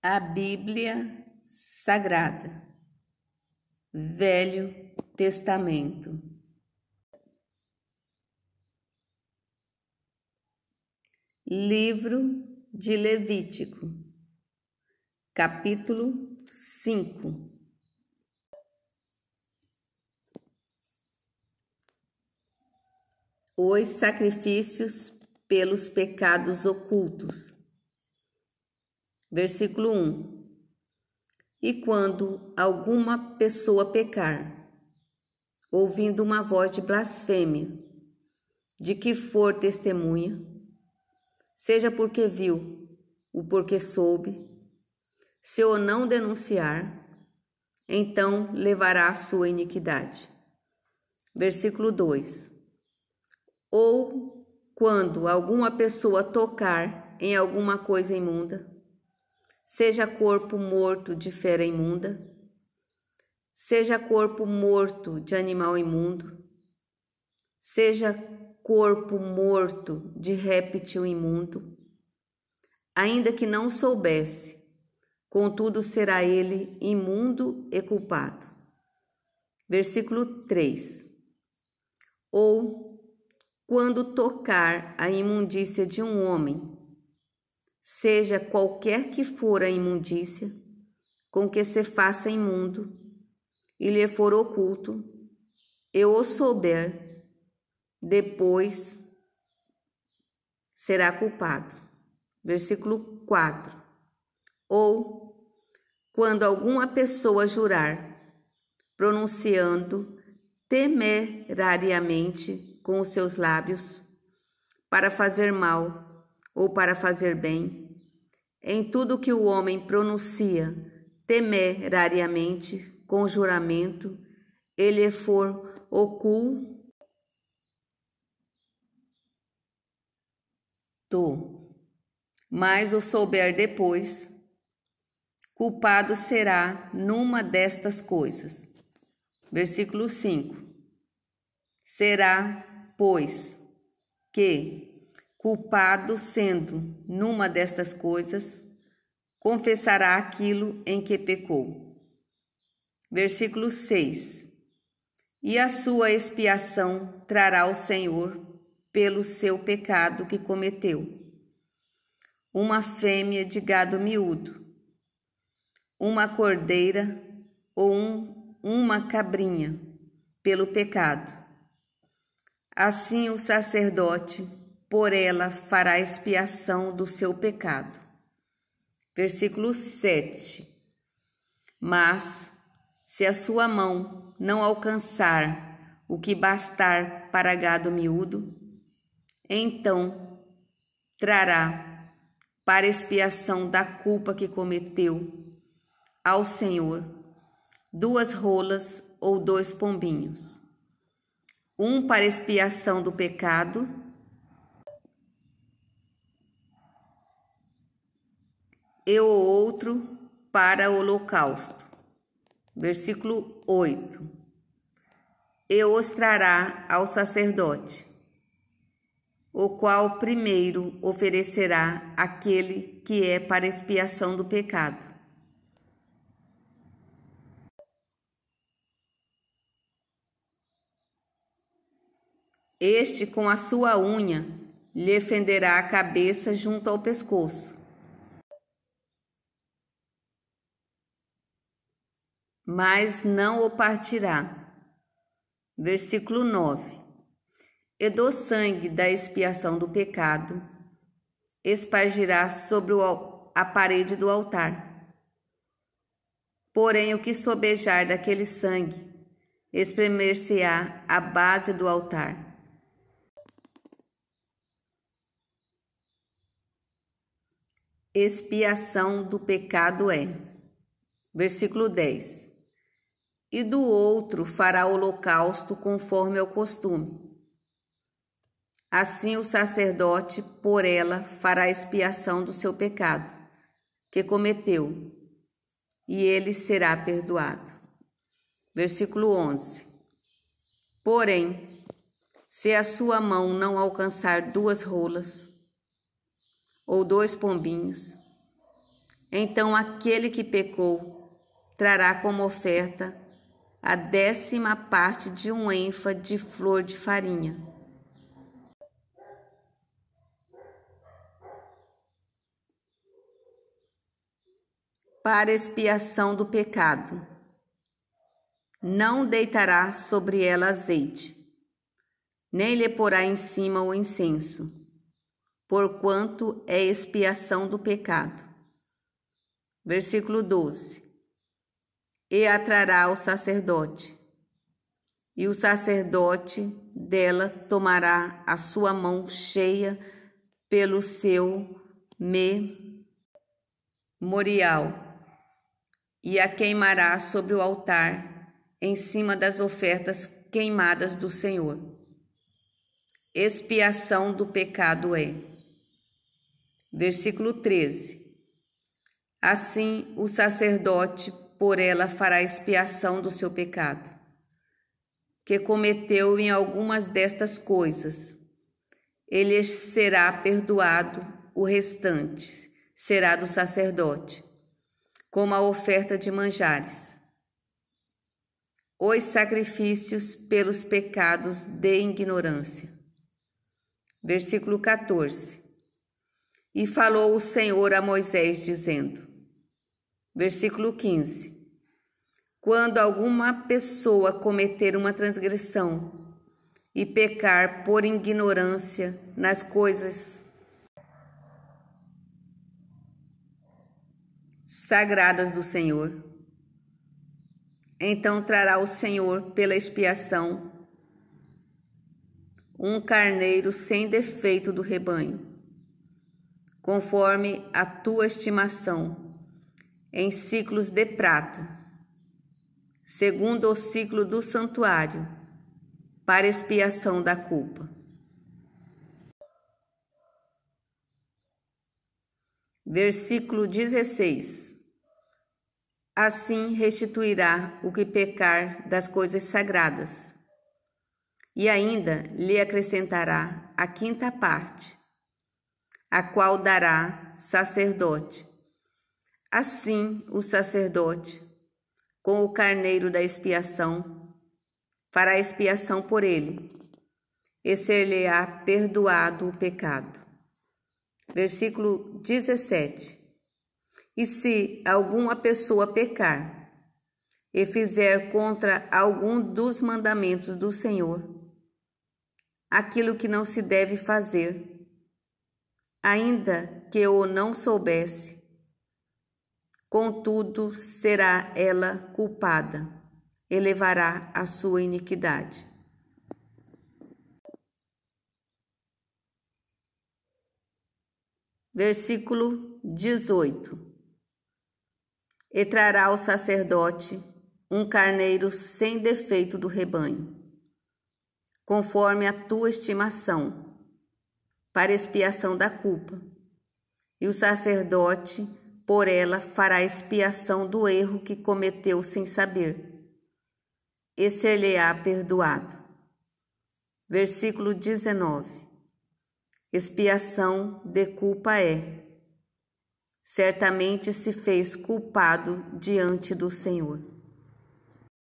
A Bíblia Sagrada, Velho Testamento. Livro de Levítico, capítulo 5. Os sacrifícios pelos pecados ocultos. Versículo 1. E quando alguma pessoa pecar, ouvindo uma voz de blasfêmia, de que for testemunha, seja porque viu ou porque soube, se o não denunciar, então levará a sua iniquidade. Versículo 2. Ou quando alguma pessoa tocar em alguma coisa imunda, seja corpo morto de fera imunda, seja corpo morto de animal imundo, seja corpo morto de réptil imundo, ainda que não soubesse, contudo será ele imundo e culpado. Versículo 3. Ou quando tocar a imundícia de um homem, seja qualquer que for a imundícia, com que se faça imundo, e lhe for oculto, e o souber, depois será culpado. Versículo 4. Ou quando alguma pessoa jurar, pronunciando temerariamente com os seus lábios, para fazer mal ou para fazer bem, em tudo que o homem pronuncia temerariamente com juramento, ele for oculto, mas o souber depois, culpado será numa destas coisas. Versículo 5. Será, pois, que, culpado sendo numa destas coisas, confessará aquilo em que pecou. Versículo 6. E a sua expiação trará ao Senhor pelo seu pecado que cometeu: uma fêmea de gado miúdo, uma cordeira ou uma cabrinha, pelo pecado. Assim o sacerdote por ela fará expiação do seu pecado. Versículo 7. Mas, se a sua mão não alcançar o que bastar para gado miúdo, então trará para expiação da culpa que cometeu ao Senhor 2 rolas ou 2 pombinhos, um para expiação do pecado e o outro para o holocausto. Versículo 8. E os trará ao sacerdote, o qual primeiro oferecerá aquele que é para expiação do pecado. Este, com a sua unha, lhe fenderá a cabeça junto ao pescoço, mas não o partirá. Versículo 9. E do sangue da expiação do pecado espargirá sobre a parede do altar. Porém, o que sobejar daquele sangue espremer-se-á a base do altar. Expiação do pecado é. Versículo 10. E do outro fará holocausto conforme ao costume. Assim o sacerdote por ela fará expiação do seu pecado, que cometeu, e ele será perdoado. Versículo 11. Porém, se a sua mão não alcançar 2 rolas, ou 2 pombinhos, Então aquele que pecou trará como oferta a 10ª parte de um êfa de flor de farinha. Para expiação do pecado, não deitará sobre ela azeite, nem lhe porá em cima o incenso, porquanto é expiação do pecado. Versículo 12. E a trará ao sacerdote, e o sacerdote dela tomará a sua mão cheia pelo seu memorial, e a queimará sobre o altar, em cima das ofertas queimadas do Senhor. Expiação do pecado é. Versículo 13. Assim o sacerdote por ela fará expiação do seu pecado, que cometeu em algumas destas coisas. Ele será perdoado, o restante será do sacerdote, como a oferta de manjares. Os sacrifícios pelos pecados de ignorância. Versículo 14. E falou o Senhor a Moisés, dizendo, versículo 15. Quando alguma pessoa cometer uma transgressão e pecar por ignorância nas coisas sagradas do Senhor, então trará o Senhor pela expiação um carneiro sem defeito do rebanho, conforme a tua estimação, em ciclos de prata, segundo o ciclo do santuário, para expiação da culpa. Versículo 16. Assim restituirá o que pecar das coisas sagradas, e ainda lhe acrescentará a 5ª parte, a qual dará sacerdote. Assim o sacerdote, com o carneiro da expiação, fará expiação por ele, e ser-lhe-á perdoado o pecado. Versículo 17. E se alguma pessoa pecar e fizer contra algum dos mandamentos do Senhor, aquilo que não se deve fazer, ainda que o não soubesse, contudo será ela culpada e levará a sua iniquidade. Versículo 18. E trará ao sacerdote um carneiro sem defeito do rebanho, conforme a tua estimação, para expiação da culpa. E o sacerdote por ela fará expiação do erro que cometeu sem saber, e ser-lhe-á perdoado. Versículo 19. Expiação de culpa é. Certamente se fez culpado diante do Senhor.